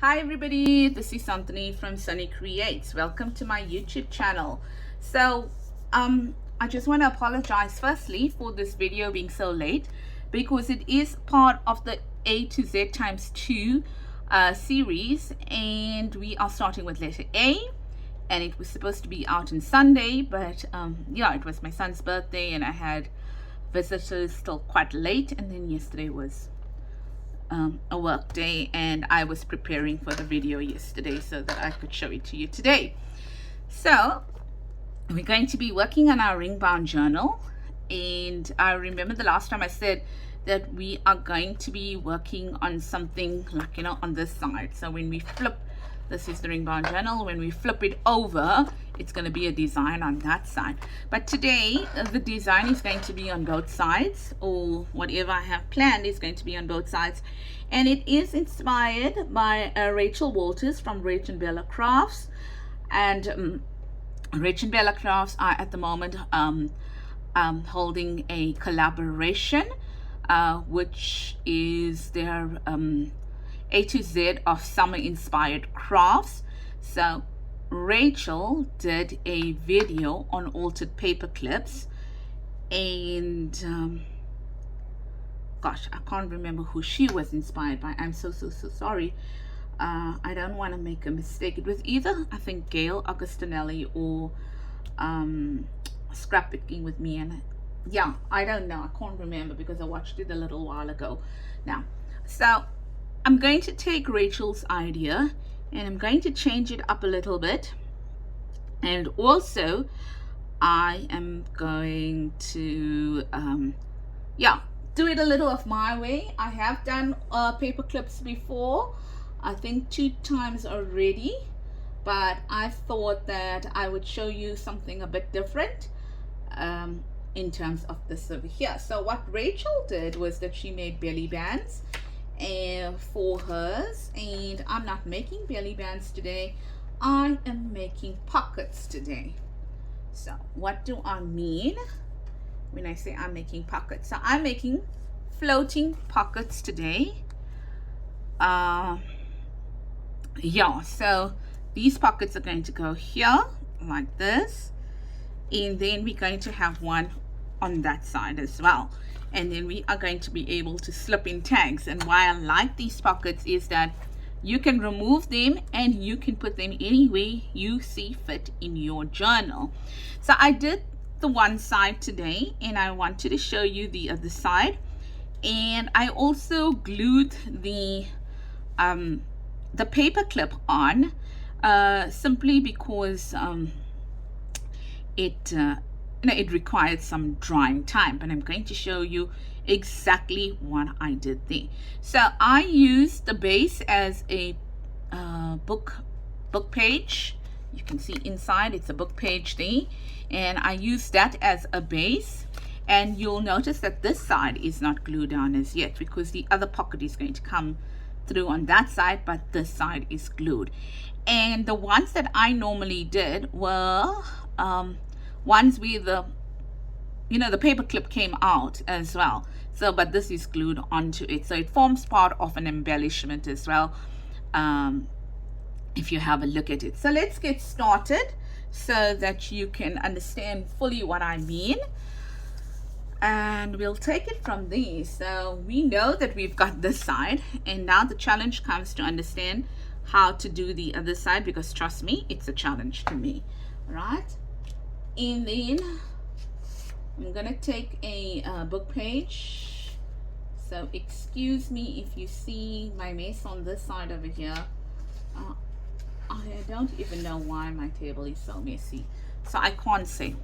Hi everybody, this is Anthony from Sunny Creates. Welcome to my YouTube channel. So I just want to apologize firstly for this video being so late, because it is part of the A to Z times 2 series, and we are starting with letter A, and it was supposed to be out on Sunday, but yeah, it was my son's birthday and I had visitors till quite late, and then yesterday was a work day, and I was preparing for the video yesterday so that I could show it to you today. So we're going to be working on our ring bound journal, and I remember the last time I said that we are going to be working on something like, on this side. So when we flip, this is the ring bound journal, when we flip it over, it's going to be a design on that side. But today the design is going to be on both sides, or whatever I have planned is going to be on both sides, and it is inspired by Rachel Walters from Rach and Bella Crafts. And Rach and Bella Crafts are at the moment holding a collaboration, which is their A to Z of summer inspired crafts. So Rachel did a video on altered paperclips, and gosh, I can't remember who she was inspired by. I'm so sorry. I don't want to make a mistake. It was either, I think, Gail Augustinelli or Scrapbooking with Me, and yeah, I don't know, I can't remember because I watched it a little while ago now. So I'm going to take Rachel's idea and I'm going to change it up a little bit, and also I am going to do it a little of my way. I have done paper clips before, I think 2 times already, but I thought that I would show you something a bit different in terms of this over here. So what Rachel did was that she made belly bands for hers, and I'm not making belly bands today, I am making pockets today. So what do I mean when I say I'm making pockets? So I'm making floating pockets today. Yeah, so these pockets are going to go here like this, and then we're going to have one on that side as well, and then we are going to be able to slip in tags. And why I like these pockets is that you can remove them and you can put them any way you see fit in your journal. So I did the one side today, and I wanted to show you the other side, and I also glued the paper clip on simply because it required some drying time, but I'm going to show you exactly what I did there. So I used the base as a book page. You can see inside it's a book page there, and I used that as a base. And you'll notice that this side is not glued down as yet, because the other pocket is going to come through on that side, but this side is glued. And the ones that I normally did were ones where the paper clip came out as well. So, but this is glued onto it, so it forms part of an embellishment as well, if you have a look at it. So let's get started so that you can understand fully what I mean, and we'll take it from there. So we know that we've got this side, and now the challenge comes to understand how to do the other side, because trust me, it's a challenge to me, right? And then I'm gonna take a book page, so excuse me if you see my mess on this side over here. I don't even know why my table is so messy, so I can't say.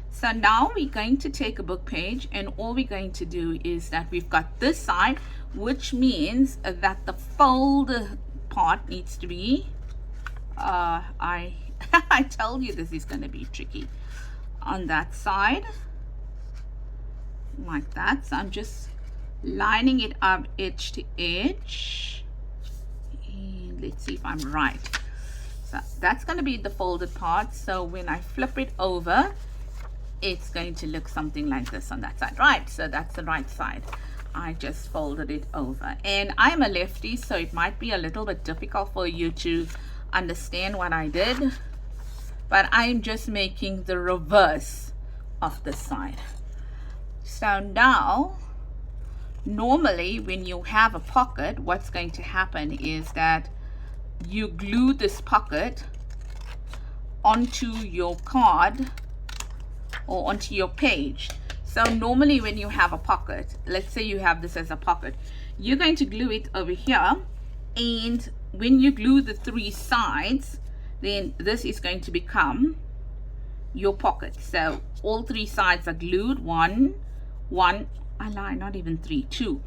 So now we're going to take a book page, and all we're going to do is that we've got this side, which means that the fold part needs to be I tell you, this is going to be tricky on that side like that. So I'm just lining it up edge to edge, and let's see if I'm right. So that's going to be the folded part. So when I flip it over, it's going to look something like this on that side, right? So that's the right side. I just folded it over. And I'm a lefty, so it might be a little bit difficult for you to understand what I did, but I'm just making the reverse of the side. So now, normally when you have a pocket, what's going to happen is that you glue this pocket onto your card or onto your page. So normally when you have a pocket, let's say you have this as a pocket, you're going to glue it over here, and when you glue the three sides, then this is going to become your pocket. So all three sides are glued, one, I lie, not even three, two.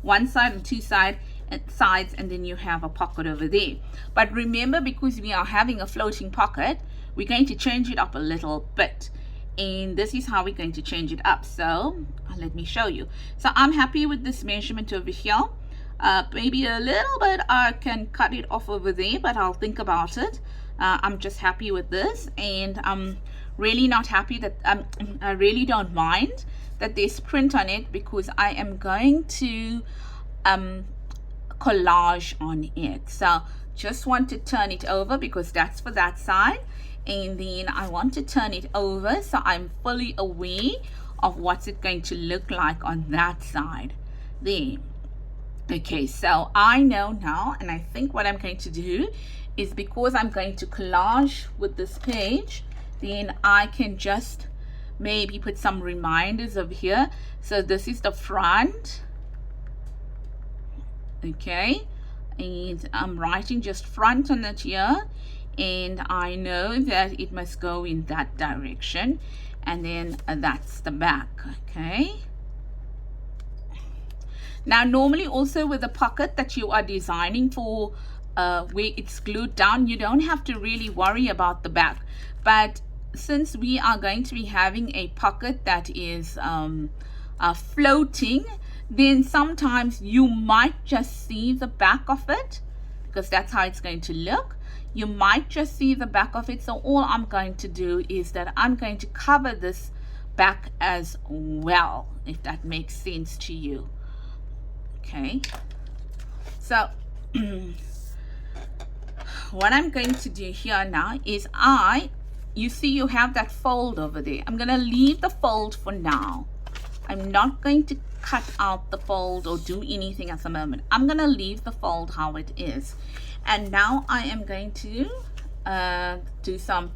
One side and two sides, and then you have a pocket over there. But remember, because we are having a floating pocket, we're going to change it up a little bit, and this is how we're going to change it up. So let me show you. So I'm happy with this measurement over here. Maybe a little bit I can cut it off over there, but I'll think about it. I'm just happy with this, and I'm really not happy that I really don't mind that there's print on it, because I am going to collage on it. So just want to turn it over, because that's for that side, and then I want to turn it over so I'm fully aware of what's it going to look like on that side there. Okay, so I know now, and I think what I'm going to do is, because I'm going to collage with this page, then I can just maybe put some reminders over here. So this is the front, okay, and I'm writing just front on it here, and I know that it must go in that direction, and then that's the back. Okay, now normally also with the pocket that you are designing for where it's glued down, you don't have to really worry about the back. But since we are going to be having a pocket that is floating, then sometimes you might just see the back of it, because that's how it's going to look. You might just see the back of it. So all I'm going to do is that I'm going to cover this back as well, if that makes sense to you. Okay, so what I'm going to do here now is you see you have that fold over there. I'm going to leave the fold for now. I'm not going to cut out the fold or do anything at the moment. I'm going to leave the fold how it is. And now I am going to do some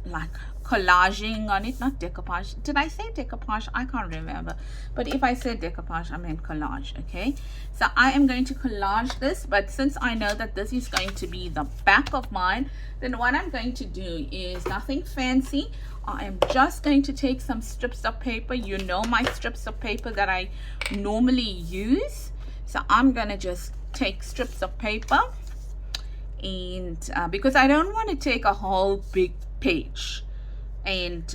like collaging on it, not decoupage. Did I say decoupage? I can't remember, but if I said decoupage, I meant collage. Okay, so I am going to collage this, but since I know that this is going to be the back of mine, then what I'm going to do is nothing fancy. I am just going to take some strips of paper. You know my strips of paper that I normally use, so I'm gonna just take strips of paper, and because I don't want to take a whole big page and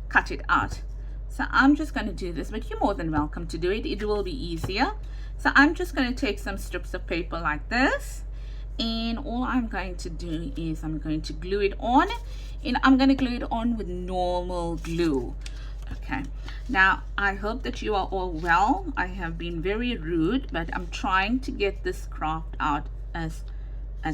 cut it out, so I'm just going to do this, but you're more than welcome to do it. It will be easier. So I'm just going to take some strips of paper like this, and all I'm going to do is I'm going to glue it on, and I'm going to glue it on with normal glue. Okay, now I hope that you are all well. I have been very rude, but I'm trying to get this craft out as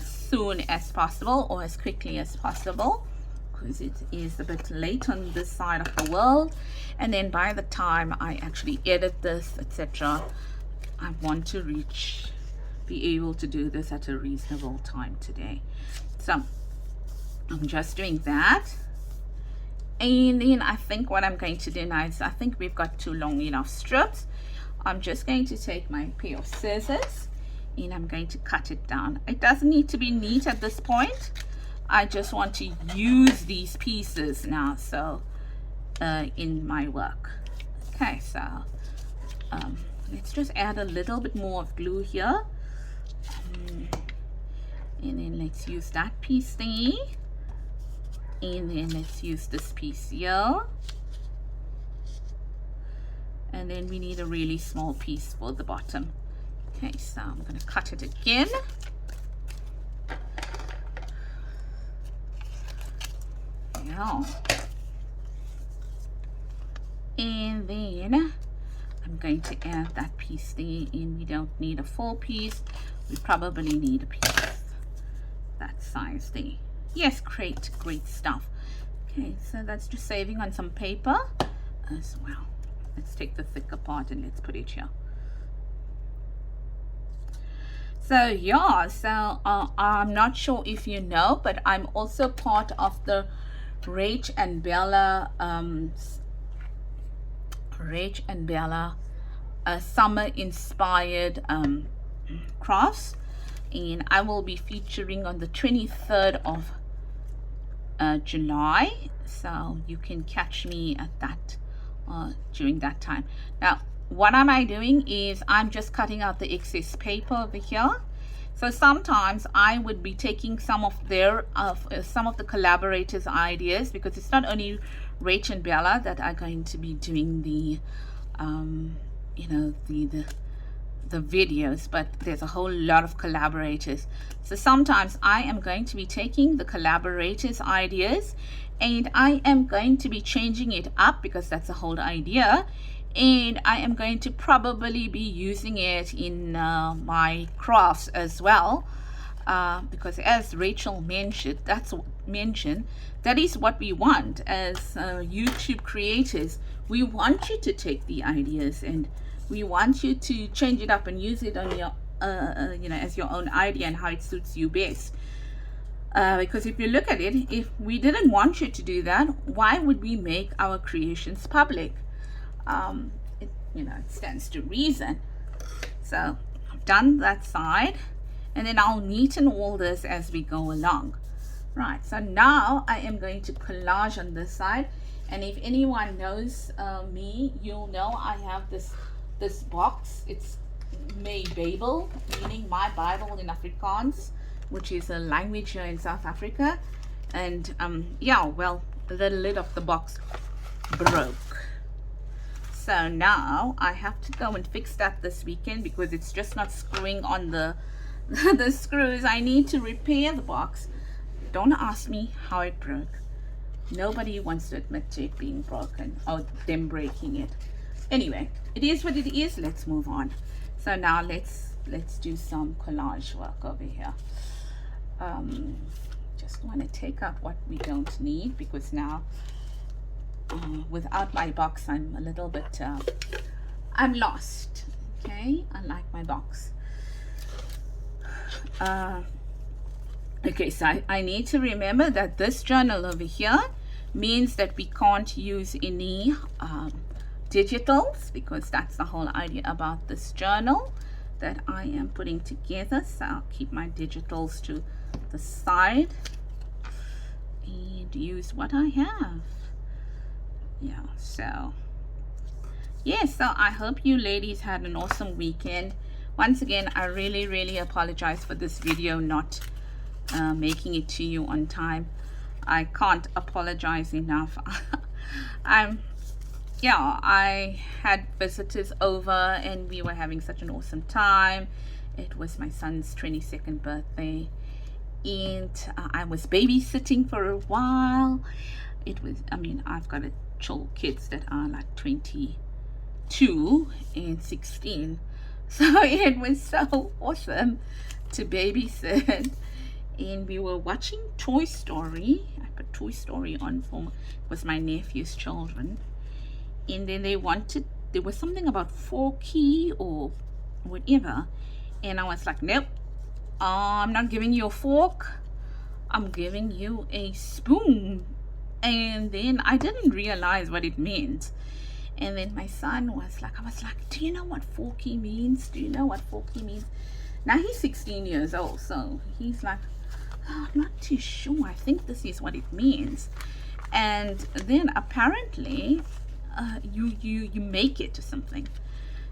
soon as possible, or as quickly as possible, because it is a bit late on this side of the world, and then by the time I actually edit this, etc., I want to be able to do this at a reasonable time today. So I'm just doing that, and then I think what I'm going to do now is, I think we've got two long enough strips. I'm just going to take my pair of scissors, and I'm going to cut it down. It doesn't need to be neat at this point. I just want to use these pieces now, so in my work. Okay, so let's just add a little bit more of glue here, and then let's use that piece there, and then let's use this piece here, and then we need a really small piece for the bottom. Okay, so I'm going to cut it again. Yeah. And then going to add that piece there, and we don't need a full piece. We probably need a piece that size there. Yes, great stuff. Okay, so that's just saving on some paper as well. Let's take the thicker part and let's put it here. So yeah, so I'm not sure if you know, but I'm also part of the Rach and Bella summer inspired crafts, and I will be featuring on the 23rd of July, so you can catch me at that during that time. Now what am I doing is I'm just cutting out the excess paper over here. So sometimes I would be taking some of their some of the collaborators' ideas, because it's not only Rach and Bella that are going to be doing the you know, the videos, but there's a whole lot of collaborators. So sometimes I am going to be taking the collaborators' ideas and I am going to be changing it up, because that's the whole idea, and I am going to probably be using it in my crafts as well, because as Rachel mentioned, that is what we want as YouTube creators. We want you to take the ideas and we want you to change it up and use it on your you know, as your own idea and how it suits you best. Because if you look at it, if we didn't want you to do that, why would we make our creations public? You know, it stands to reason. So I've done that side, and then I'll neaten all this as we go along. Right, so now I am going to collage on this side, and if anyone knows me, you'll know I have this box. It's my Bible, meaning my Bible in Afrikaans, which is a language here in South Africa. And yeah, well, the lid of the box broke. So now I have to go and fix that this weekend, because it's just not screwing on the the screws. I need to repair the box. Don't ask me how it broke. Nobody wants to admit to it being broken or them breaking it. Anyway, it is what it is. Let's move on. So now let's do some collage work over here. Just want to take out what we don't need, because now without my box I'm a little bit I'm lost. Okay, I like my box. Okay, so I need to remember that this journal over here means that we can't use any digitals, because that's the whole idea about this journal that I am putting together. So I'll keep my digitals to the side and use what I have. Yeah, so yes, so I hope you ladies had an awesome weekend. Once again, I really apologize for this video not making it to you on time. I can't apologize enough. Yeah, I had visitors over and we were having such an awesome time. It was my son's 22nd birthday, and I was babysitting for a while. It was, I mean, I've got kids that are like 22 and 16, so it was so awesome to babysit. And we were watching Toy Story. I put Toy Story on for, it was my nephew's children, and then there was something about Forky or whatever, and I was like, nope, I'm not giving you a fork, I'm giving you a spoon. And then I didn't realize what it meant, and then my son was like, I was like, do you know what Forky means? Do you know what Forky means? Now he's 16 years old, so he's like, oh, I'm not too sure, I think this is what it means. And then apparently you make it to something.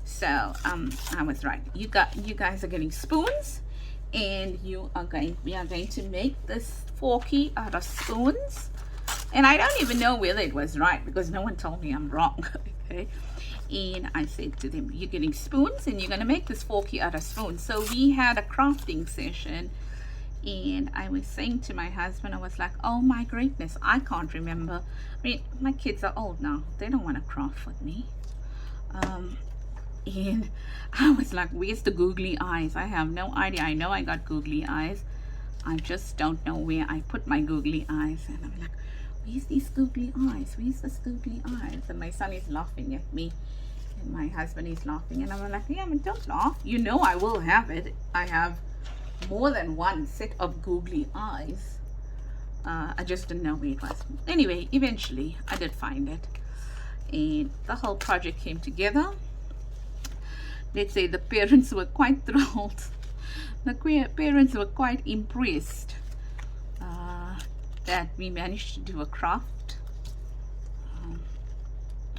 So I was right. You guys are getting spoons, and we are going to make this Forky out of spoons. And I don't even know whether it was right, because no one told me I'm wrong. Okay, and I said to them, you're getting spoons and you're going to make this Forky out of spoons. So we had a crafting session, and I was saying to my husband, I was like, oh my greatness, I can't remember. I mean, my kids are old now, they don't want to craft with me. And I was like, where's the googly eyes? I have no idea. I know I got googly eyes. I just don't know where I put my googly eyes. And I'm like, where's these googly eyes? Where's this googly eyes? And my son is laughing at me. And my husband is laughing. And I'm like, yeah, but don't laugh. You know I will have it. I have more than one set of googly eyes. I just didn't know where it was. Anyway, eventually I did find it. And the whole project came together. Let's say the parents were quite thrilled. The parents were quite impressed that we managed to do a craft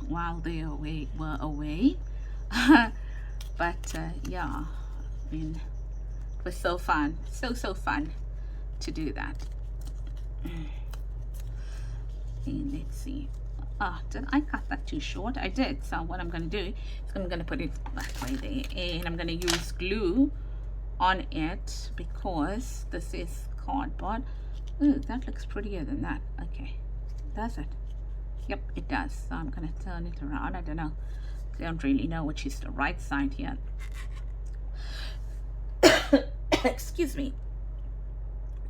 while they were away. But yeah, I mean, it was so fun, so fun to do that. And let's see. Did I cut that too short? I did. So what I'm going to do is I'm going to put it that way there, and I'm going to use glue on it because this is cardboard. Ooh, that looks prettier than that. Okay, does it? Yep, it does. So I'm going to turn it around. I don't know. I don't really know which is the right side here. Excuse me.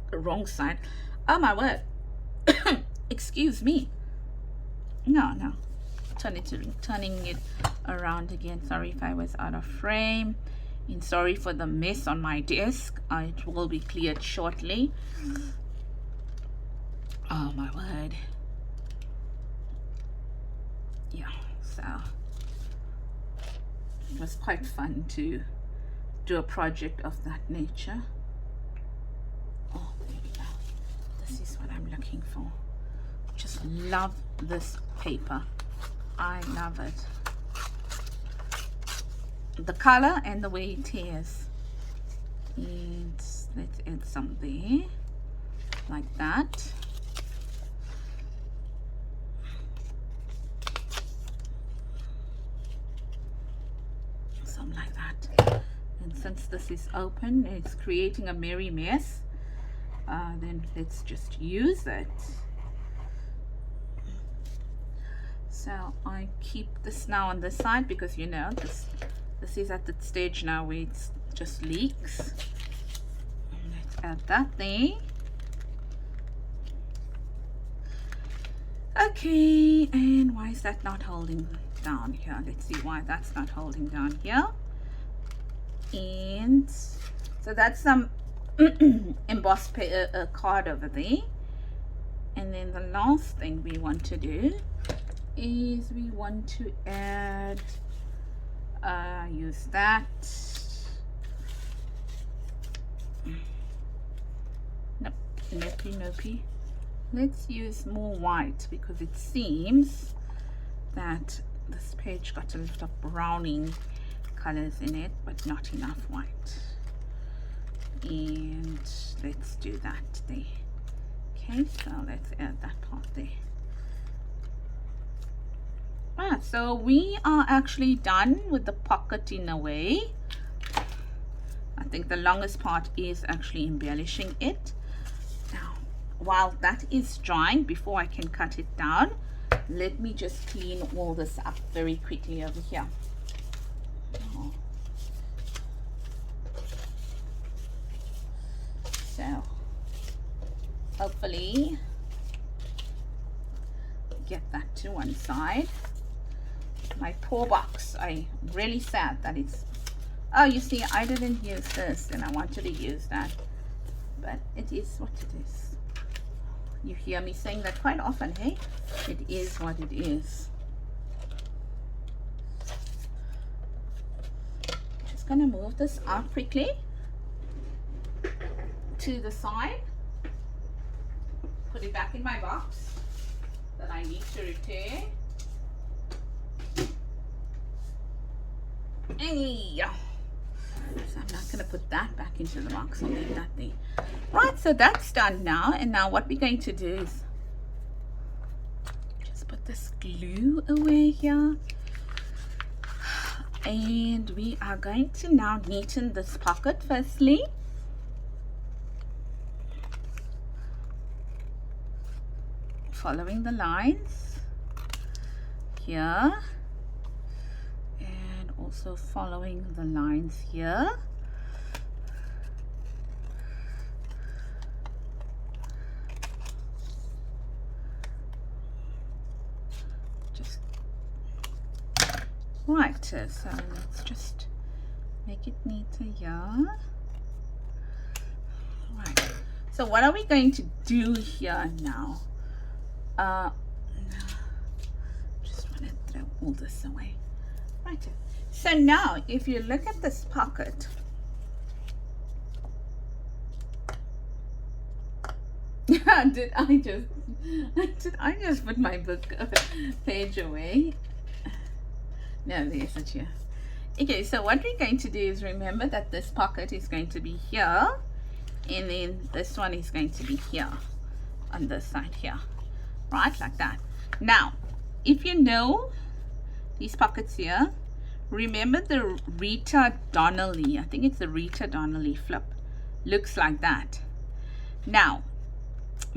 The wrong side. Oh my word. Excuse me. No. Turning it around again. Sorry if I was out of frame. And sorry for the mess on my desk. It will be cleared shortly. Oh my word. Yeah, so it was quite fun to do a project of that nature. Oh, there we go. This is what I'm looking for. Just love this paper. I love it. The color and the way it tears. And let's add some there, like that. Something like that. And since this is open, it's creating a merry mess. Then let's just use it. So I keep this now on this side because you know this is at the stage now where it just leaks. And let's add that there. Okay, and why is that not holding down here? Let's see why that's not holding down here. And so that's some embossed card over there. And then the last thing we want to do is we want to add use that. Nope. Let's use more white because it seems that this page got a lot of browning colors in it, but not enough white. And let's do that there. Okay, so let's add that part there. So we are actually done with the pocket in a way. I think the longest part is actually embellishing it. Now, while that is drying, before I can cut it down, let me just clean all this up very quickly over here. So hopefully get that to one side. My poor box, I'm really sad that it's, oh, you see, I didn't use this and I wanted to use that, but it is what it is. You hear me saying that quite often, hey? It is what it is. Just gonna move this out quickly to the side, put it back in my box that I need to repair. Hey, so I'm not going to put that back into the box. I'll leave that there. Right, so that's done now. And now what we're going to do is just put this glue away here. And we are going to now neaten this pocket firstly. Following the lines here. also following the lines here. Just right, so let's just make it neater here. Right, so what are we going to do here now? Just want to throw all this away. Right, so now if you look at this pocket, did I just put my book page away? No, there's it here. Okay, so what we're going to do is remember that this pocket is going to be here, and then this one is going to be here on this side here, right, like that. Now if you know these pockets here, remember the Rita Donnelly, I think it's the Rita Donnelly flip, looks like that. Now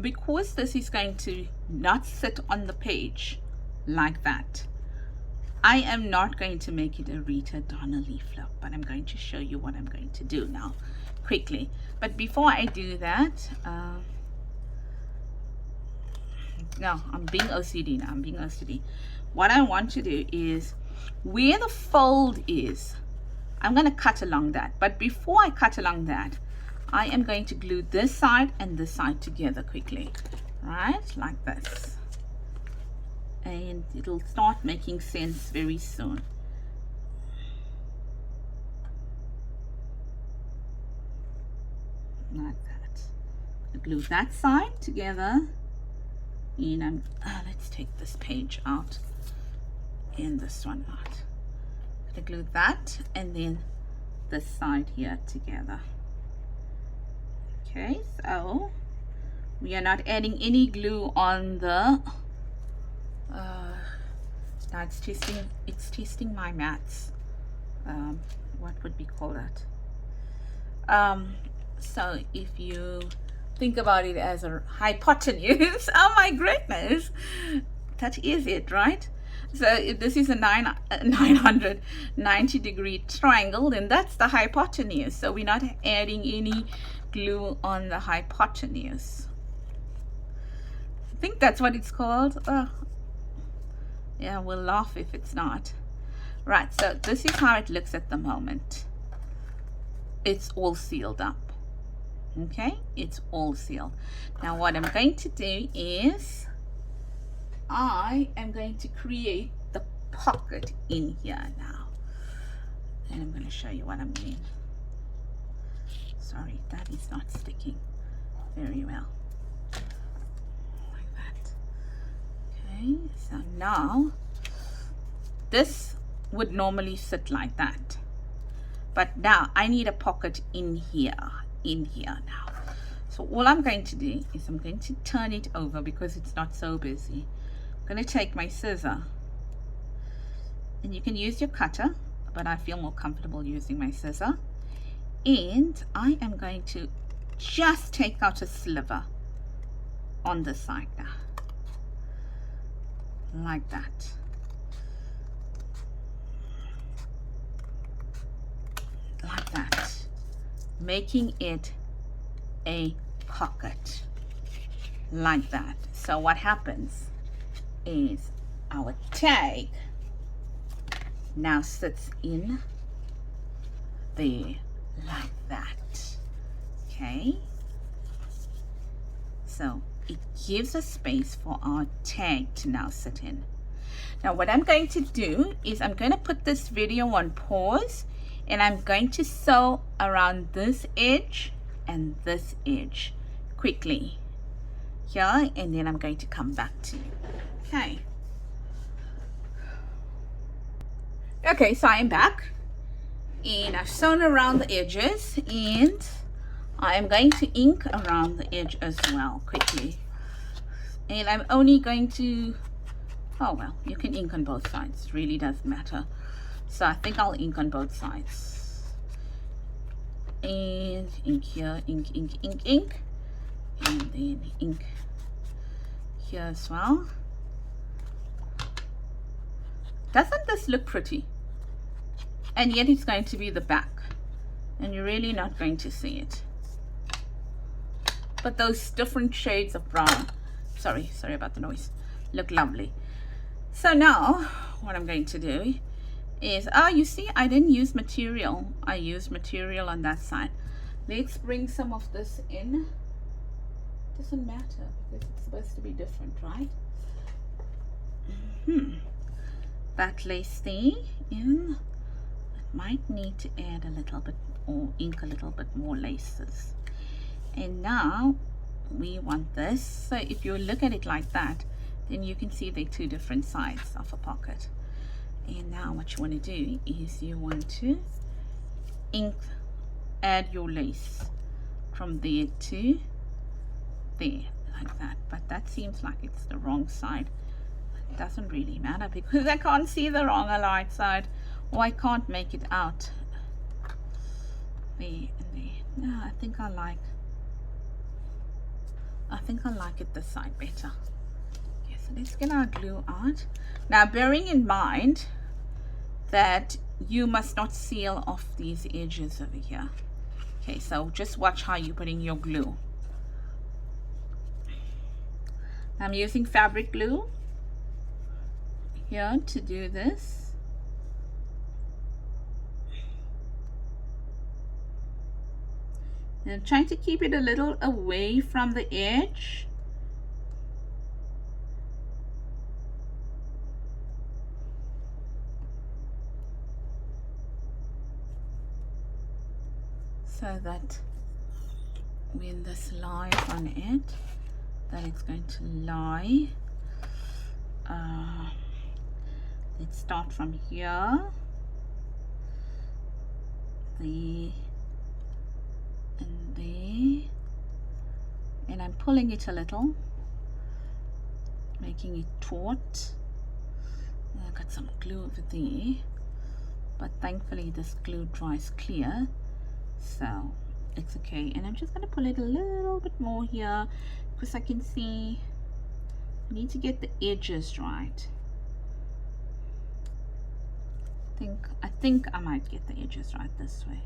because this is going to not sit on the page like that, I am not going to make it a Rita Donnelly flip, but I'm going to show you what I'm going to do now quickly. But before I do that, no, I'm being OCD now. I'm being OCD. What I want to do is where the fold is, I'm going to cut along that. But before I cut along that, I am going to glue this side and this side together quickly, right, like this. And it'll start making sense very soon. Like that. I glue that side together, and let's take this page out and this one out. I glue that and then this side here together. Okay, so we are not adding any glue on the now it's testing my mats. What would we call that? So if you think about it as a hypotenuse, oh my goodness, that is it, right? So if this is a 990 degree triangle, then that's the hypotenuse. So we're not adding any glue on the hypotenuse. I think that's what it's called. Yeah, we'll laugh if it's not. Right, so this is how it looks at the moment. It's all sealed up. Okay, it's all sealed. Now what I'm going to do is I am going to create the pocket in here now, and I'm going to show you what I mean. Sorry, that is not sticking very well. Like that. Okay, so now this would normally sit like that, but now I need a pocket in here now. So all I'm going to do is I'm going to turn it over because it's not so busy. I'm going to take my scissor, and you can use your cutter, but I feel more comfortable using my scissor, and I am going to just take out a sliver on this side now, like that. Like that, making it a pocket like that. So what happens is our tag now sits in there like that. Okay, so it gives a space for our tag to now sit in. Now what I'm going to do is I'm going to put this video on pause, and I'm going to sew around this edge and this edge quickly here, and then I'm going to come back to you. Okay, so I'm back, and I've sewn around the edges, and I am going to ink around the edge as well quickly. And I'm only going to, oh well, you can ink on both sides, it really doesn't matter. So I think I'll ink on both sides. And ink here, ink, ink, ink, ink. And then ink here as well. Doesn't this look pretty? and yet it's going to be the back, and you're really not going to see it. But those different shades of brown, sorry about the noise, look lovely. So now what I'm going to do is, you see I didn't use material, I used material on that side. Let's bring some of this in. Doesn't matter because it's supposed to be different, right? That lace there in, it might need to add a little bit or ink a little bit more laces. And now we want this, so if you look at it like that, then you can see they're two different sides of a pocket. And now what you want to do is you want to ink, add your lace from there to there like that. But that seems like it's the wrong side. It doesn't really matter because I can't see the wrong or right side, or I can't make it out. There and there. No, I think I like it this side better. Okay, so let's get our glue out. Now, bearing in mind that you must not seal off these edges over here. Okay, so just watch how you're putting your glue. I'm using fabric glue here to do this. And I'm trying to keep it a little away from the edge. So that when this lies on it, that it's going to lie. Let's start from here. And there, and I'm pulling it a little, making it taut. I got some glue over there, but thankfully this glue dries clear, so it's okay. And I'm just going to pull it a little bit more here because I can see I need to get the edges right. I think I might get the edges right this way.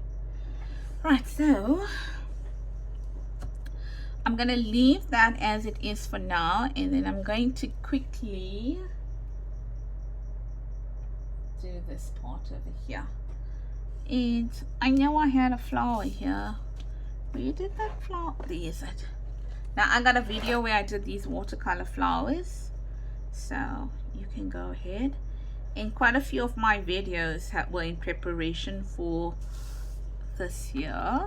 Right, so I'm going to leave that as it is for now, and then I'm going to quickly do this part over here. And I know I had a flower here. Where did that flower? There is it. Now I got a video where I did these watercolor flowers, so you can go ahead. And quite a few of my videos were in preparation for this year,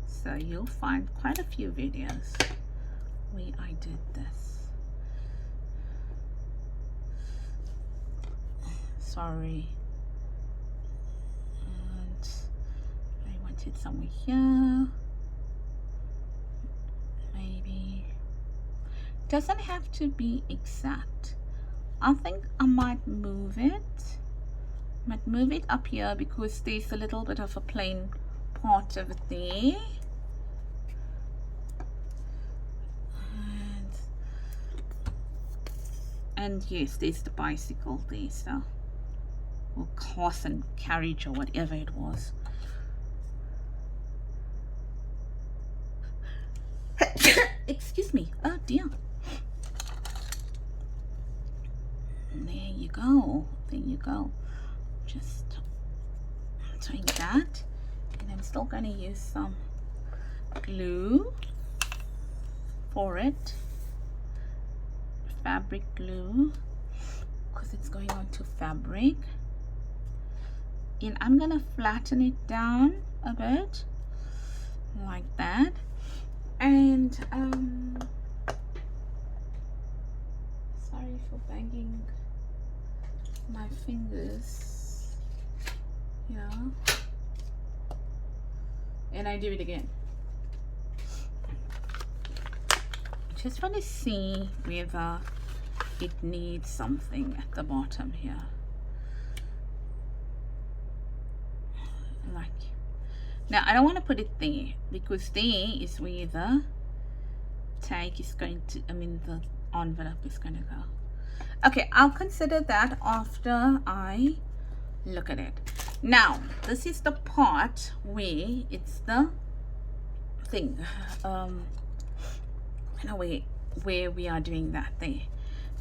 so you'll find quite a few videos where I did this. Sorry, and I wanted somewhere here, maybe. Doesn't have to be exact. I think I might move it. Might move it up here because there's a little bit of a plain part over there. And yes, there's the bicycle there, so, or horse and carriage or whatever it was. Excuse me. Oh dear. There you go. There you go. Just doing that, and I'm still going to use some glue for it, fabric glue, because it's going onto fabric. And I'm going to flatten it down a bit like that. And sorry for banging my fingers. Yeah, and I do it again. Just want to see whether it needs something at the bottom here, like now. I don't want to put it there because there is where the tag is going to, the envelope is going to go. Okay, I'll consider that after I look at it. Now, this is the part where it's the thing, you know, where we are doing that there.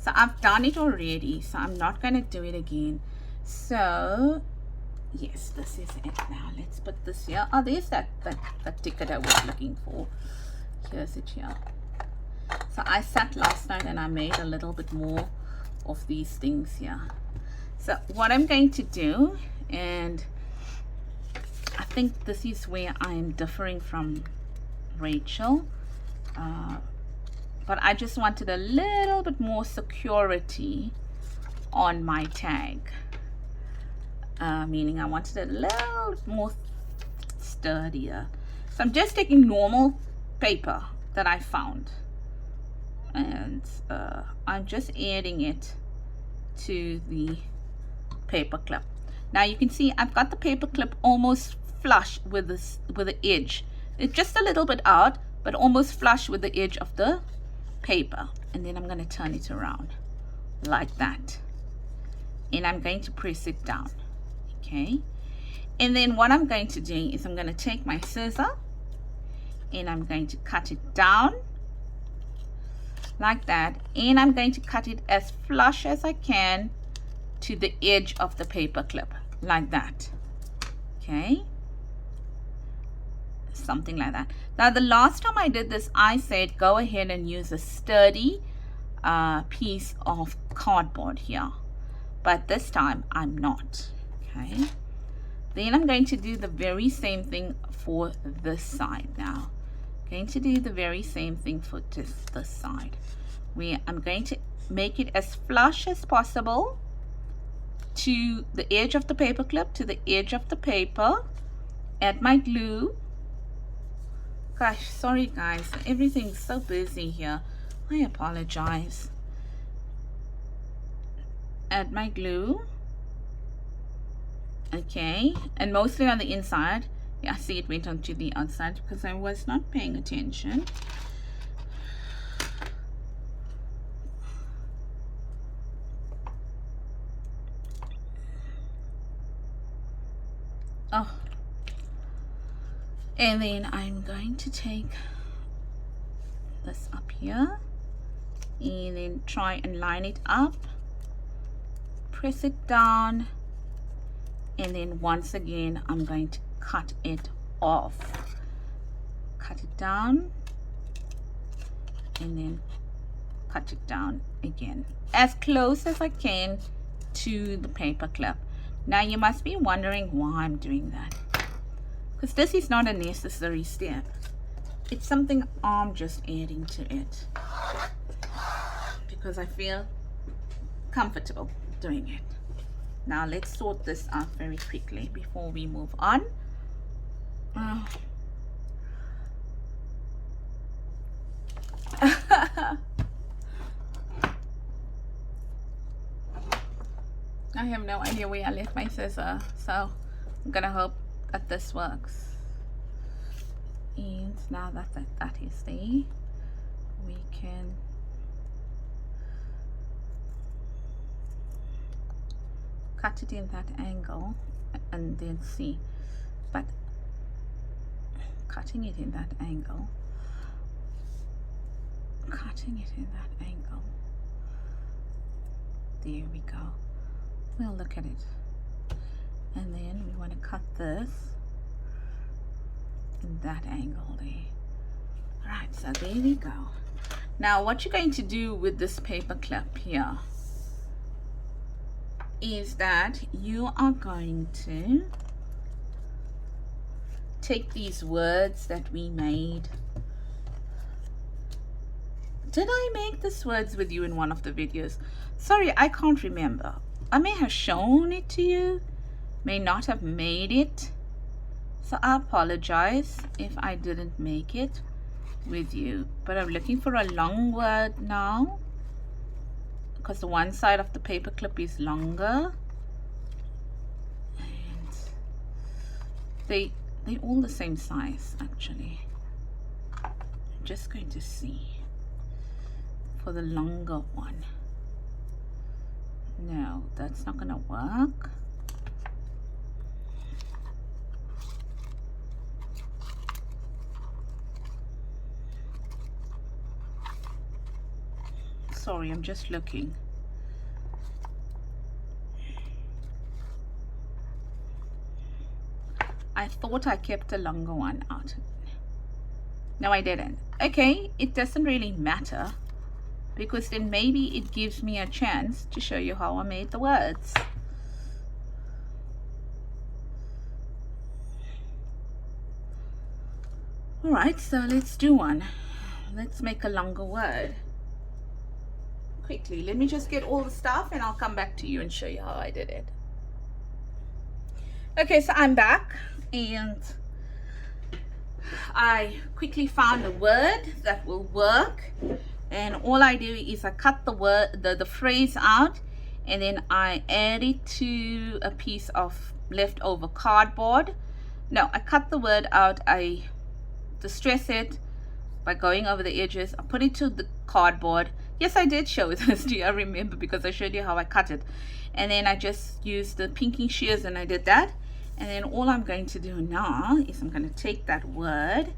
So I've done it already, so I'm not going to do it again. So yes, this is it. Now let's put this here. Oh, there's that ticket I was looking for. Here's it here. So I sat last night and I made a little bit more of these things here. So what I'm going to do, and I think this is where I'm differing from Rachel, but I just wanted a little bit more security on my tag, meaning I wanted a little bit more sturdier. So I'm just taking normal paper that I found, and I'm just adding it to the paper clip. Now you can see I've got the paper clip almost flush with this, with the edge. It's just a little bit out, but almost flush with the edge of the paper. And then I'm going to turn it around like that, and I'm going to press it down. Okay, and then what I'm going to do is I'm going to take my scissor and I'm going to cut it down like that, and I'm going to cut it as flush as I can to the edge of the paper clip, like that. Okay, something like that. Now the last time I did this, I said go ahead and use a sturdy piece of cardboard here, but this time I'm not. Okay, then I'm going to do the very same thing for this side. Now going to do the very same thing for just this side, where I'm going to make it as flush as possible to the edge of the paper clip, to the edge of the paper. Add my glue. Gosh, sorry guys, everything's so busy here, I apologize. Add my glue. Okay, and mostly on the inside. Yeah, I see it went onto the outside because I was not paying attention. Oh, and then I'm going to take this up here and then try and line it up, press it down, and then once again I'm going to cut it off. Cut it down and then cut it down again, as close as I can to the paper clip. Now you must be wondering why I'm doing that, because this is not a necessary step. It's something I'm just adding to it because I feel comfortable doing it. Now let's sort this out very quickly before we move on. I have no idea where I left my scissor, so I'm gonna hope that this works. And now that is there, we can cut it in that angle and then see. But cutting it in that angle, there we go. We'll look at it, and then we want to cut this in that angle there. Right, so there we go. Now what you're going to do with this paper clip here is that you are going to take these words that we made. Did I make these words with you in one of the videos? Sorry, I can't remember. I may have shown it to you, may not have made it, so I apologize if I didn't make it with you. But I'm looking for a long word now, because the one side of the paper clip is longer, and they're all the same size actually. I'm just going to see for the longer one. that's not gonna work. Sorry, I'm just looking. I thought I kept a longer one out. No, I didn't. Okay, it doesn't really matter, because then maybe it gives me a chance to show you how I made the words. Alright, so let's do one. Let's make a longer word. Quickly, let me just get all the stuff and I'll come back to you and show you how I did it. Okay, so I'm back and I quickly found a word that will work, and all I do is I cut the word, the phrase out, and then I add it to a piece of leftover cardboard. No, I cut the word out, I distress it by going over the edges, I put it to the cardboard. Yes, I did show this to you, I remember, because I showed you how I cut it. And then I just used the pinking shears and I did that. And then all I'm going to do now is I'm going to take that word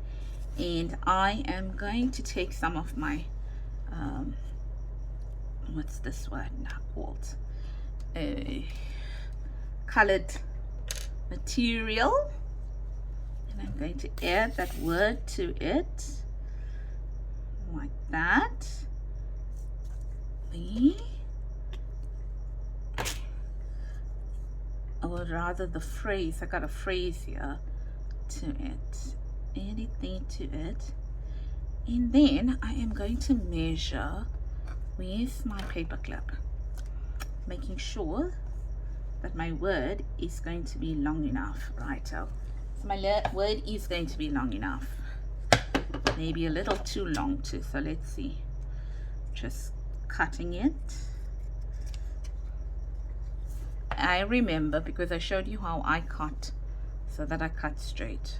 and I am going to take some of my what's this word now called, colored material, and I'm going to add that word to it like that. Or rather the phrase, I got a phrase here to it, add it there to it, and then I am going to measure with my paper clip, making sure that my word is going to be long enough. Right, so my word is going to be long enough, maybe a little too long too, so let's see, just cutting it. I remember because I showed you how I cut, so that I cut straight.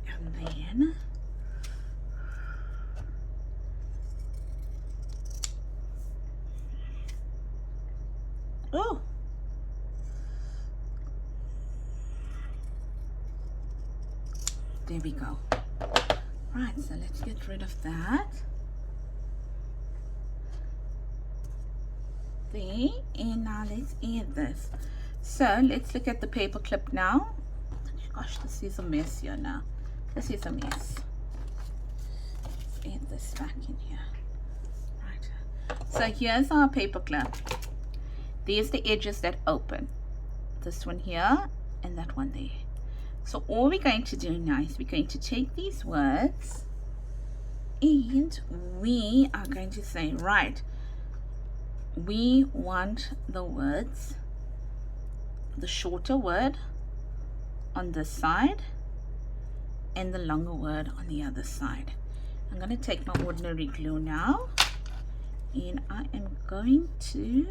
And then oh, there we go. Right, so let's get rid of that. There, and now let's add this. So let's look at the paper clip now. Gosh, this is a mess here now. This is a mess. Let's add this back in here. Right. So here's our paper clip. There's the edges that open. This one here and that one there. So all we're going to do now is we're going to take these words and we are going to say, right, we want the words, the shorter word on this side and the longer word on the other side. I'm going to take my ordinary glue now and I am going to,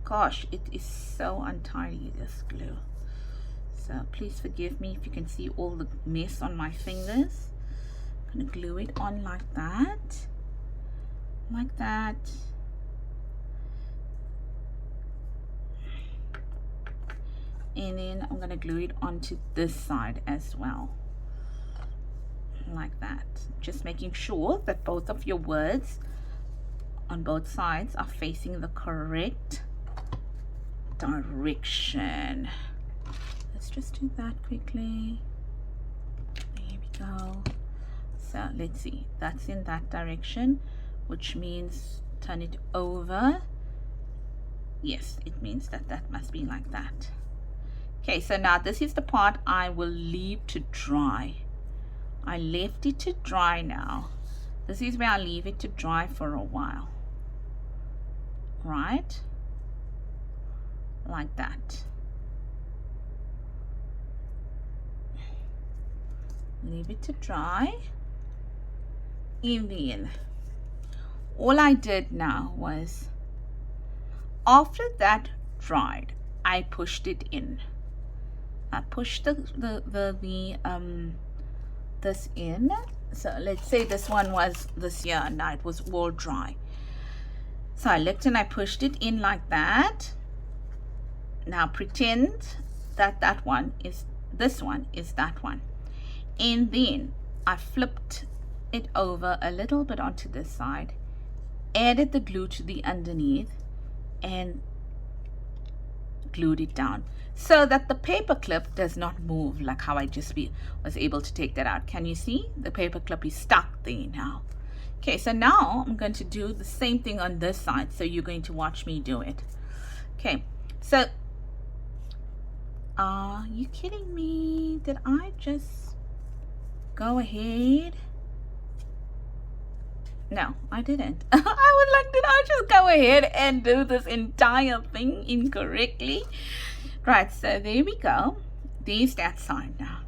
gosh, it is so untidy, this glue, so please forgive me if you can see all the mess on my fingers. I'm going to glue it on like that, like that. And then I'm going to glue it onto this side as well, like that. Just making sure that both of your words on both sides are facing the correct direction. Let's just do that quickly. There we go. So let's see, that's in that direction, which means turn it over. Yes, it means that that must be like that. Okay, so now this is the part I will leave to dry. I left it to dry now. This is where I leave it to dry for a while. Right? Like that. Leave it to dry. And then all I did now was, after that dried, I pushed it in. I pushed this in So let's say this one was this year and now it was all dry. So I looked and I pushed it in like that. Now pretend that that one is, this one is that one. And then I flipped it over a little bit onto this side, added the glue to the underneath, and glued it down so that the paper clip does not move, like how I just was able to take that out. Can you see? The paper clip is stuck there now. Okay, so now I'm going to do the same thing on this side. So you're going to watch me do it. Okay, so are you kidding me? Did I just go ahead? No, I didn't. I was like, did I just go ahead and do this entire thing incorrectly? Right, so there we go. There's that side now.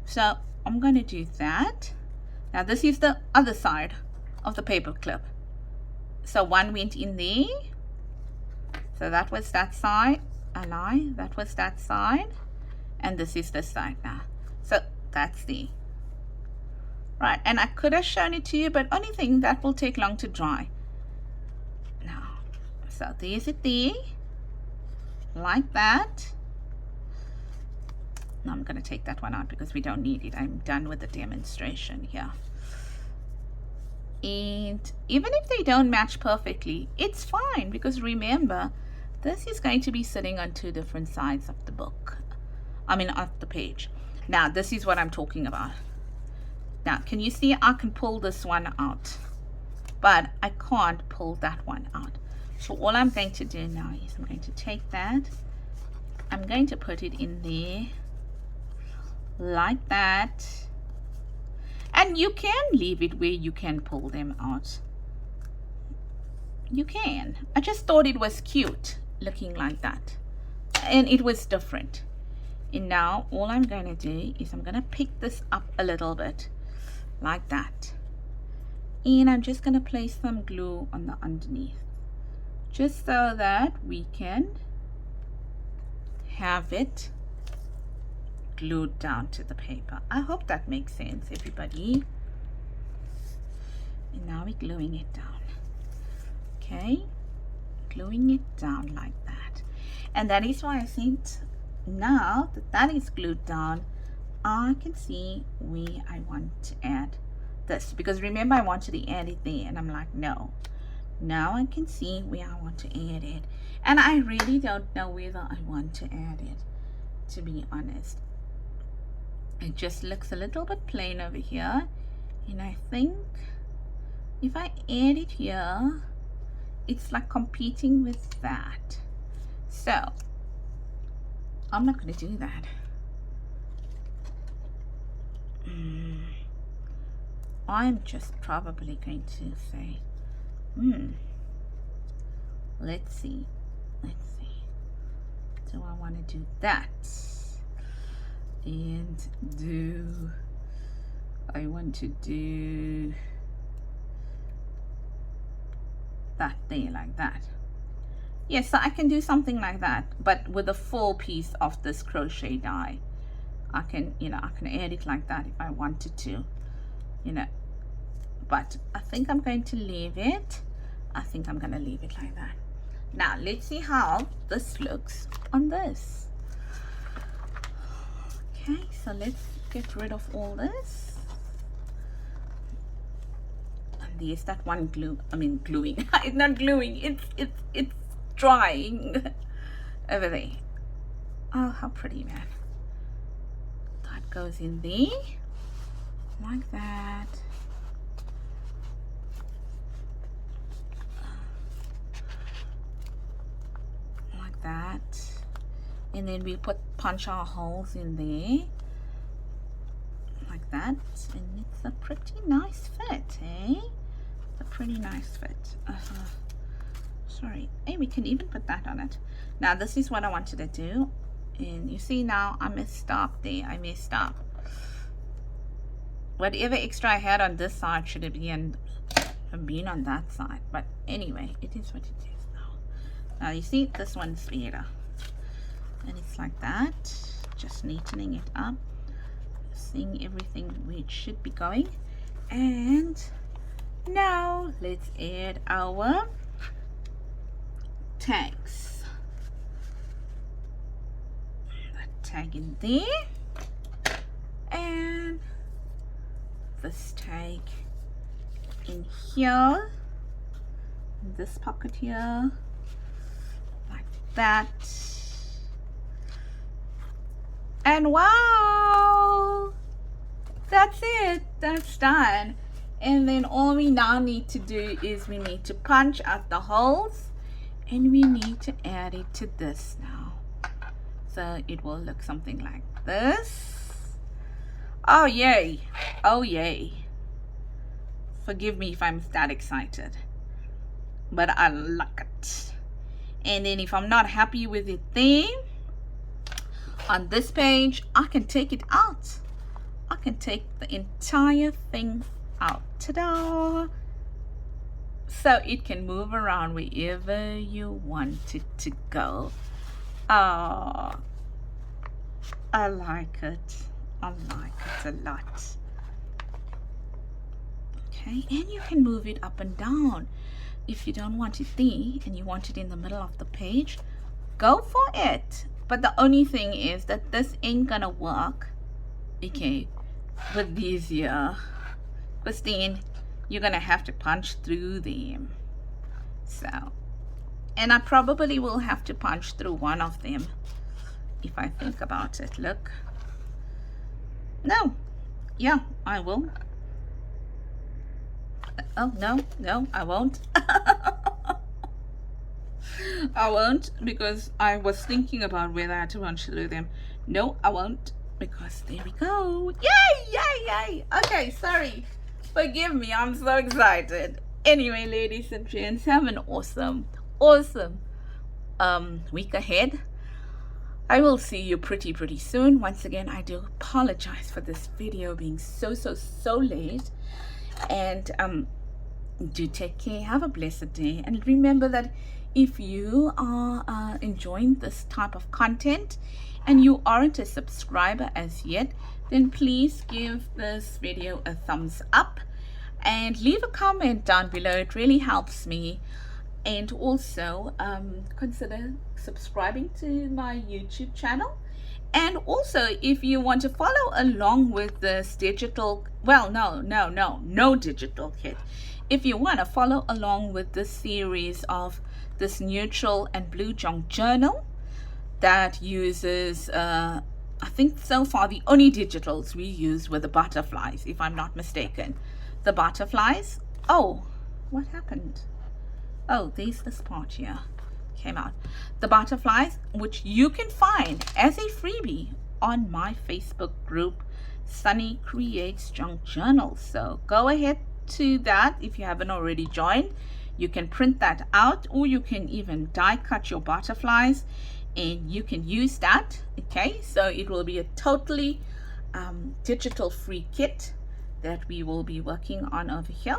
So I'm going to do that. Now this is the other side of the paper clip. So one went in there. So that was that side. That was that side. And this is this side now. So that's there. Right, and I could have shown it to you, but only thing that will take long to dry. Now, so there's it there, like that. Now I'm going to take that one out because we don't need it. I'm done with the demonstration here. And even if they don't match perfectly, it's fine, because remember, this is going to be sitting on two different sides of the book. I mean, of the page. Now, this is what I'm talking about. Now, can you see I can pull this one out, but I can't pull that one out. So all I'm going to do now is I'm going to take that. I'm going to put it in there like that. And you can leave it where you can pull them out. You can. I just thought it was cute looking like that. And it was different. And now all I'm going to do is I'm going to pick this up a little bit. Like that, and I'm just going to place some glue on the underneath, just so that we can have it glued down to the paper. I hope that makes sense, everybody. And now we're gluing it down. Okay, gluing it down like that. And that is why I think now that that is glued down, I can see where I want to add this, because remember I wanted to add it there and I'm like, no, now I can see where I want to add it, and I really don't know whether I want to add it, to be honest. It just looks a little bit plain over here, and I think if I add it here, it's like competing with that, so I'm not going to do that. I'm just probably going to say, let's see, do I want to do that, and do I want to do that there like that? Yes, so I can do something like that, but with a full piece of this crochet die. I can, I can add it like that if I wanted to, but I think I'm going to leave it. I think I'm going to leave it like that. Now, let's see how this looks on this. Okay, so let's get rid of all this. And there's that one glue, gluing. It's not gluing, it's drying over there. Oh, how pretty, man. Goes in there like that, like that, and then we punch our holes in there like that, and it's a pretty nice fit, eh? A pretty nice fit. Sorry, hey, we can even put that on it. Now this is what I wanted to do. And you see now I messed up there. I messed up. Whatever extra I had on this side should have been on that side. But anyway, it is what it is now. Now you see this one's better. And it's like that. Just neatening it up. Seeing everything where it should be going. And now let's add our tags. That tag in there, and this tag in here, in this pocket here, like that. And wow, that's it, that's done. And then all we now need to do is we need to punch out the holes, and we need to add it to this now. So it will look something like this. Oh yay, oh yay. Forgive me if I'm that excited, but I like it. And then if I'm not happy with it there, on this page, I can take it out. I can take the entire thing out. Ta-da! So it can move around wherever you want it to go. Oh, I like it. I like it a lot. Okay, and you can move it up and down. If you don't want it there and you want it in the middle of the page, go for it. But the only thing is that this ain't gonna work, okay, with these here, because then you're gonna have to punch through them. So, and I probably will have to punch through one of them if I think about it. Look, no, yeah, I will. Oh no, I won't. I won't, because I was thinking about whether I had to punch through them. No, I won't, because there we go. Yay, yay, yay. Okay, sorry. Forgive me, I'm so excited. Anyway, ladies and gents, have an awesome week ahead. I will see you pretty soon. Once again, I do apologize for this video being so late. And do take care. Have a blessed day. And remember that if you are enjoying this type of content and you aren't a subscriber as yet, then please give this video a thumbs up and leave a comment down below. It really helps me. And also consider subscribing to my YouTube channel. And also, if you want to follow along with this digital, well, no digital kit. If you want to follow along with this series of this neutral and blue junk journal that uses, I think so far the only digitals we use were the butterflies, if I'm not mistaken. The butterflies. Oh, what happened? Oh, there's this part here. Came out. The butterflies, which you can find as a freebie on my Facebook group, Sunny Creates Junk Journal. So go ahead to that if you haven't already joined. You can print that out, or you can even die cut your butterflies and you can use that. Okay, so it will be a totally digital free kit that we will be working on over here.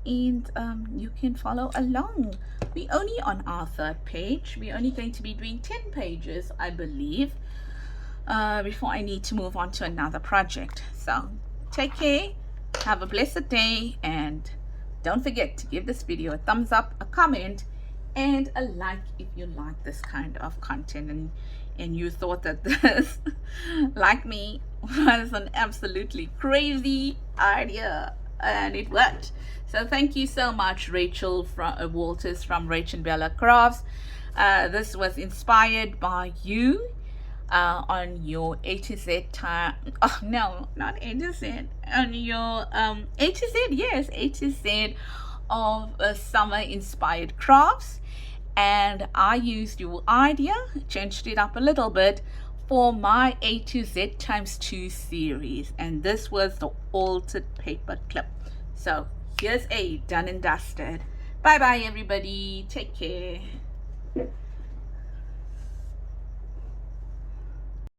And you can follow along. We only on our third page. We're only going to be doing 10 pages, I believe, before I need to move on to another project. So take care, have a blessed day, and don't forget to give this video a thumbs up, a comment, and a like if you like this kind of content and you thought that this, like me, was an absolutely crazy idea, and it worked. So thank you so much, Rachel Walters from Rach and Bella Crafts. This was inspired by you on your A to Z time. Oh no, not A to Z. On your A to Z, yes, A to Z of summer inspired crafts. And I used your idea, changed it up a little bit for my A to Z times 2 series. And this was the Altered Paperclip. So here's a done and dusted. Bye bye everybody. Take care.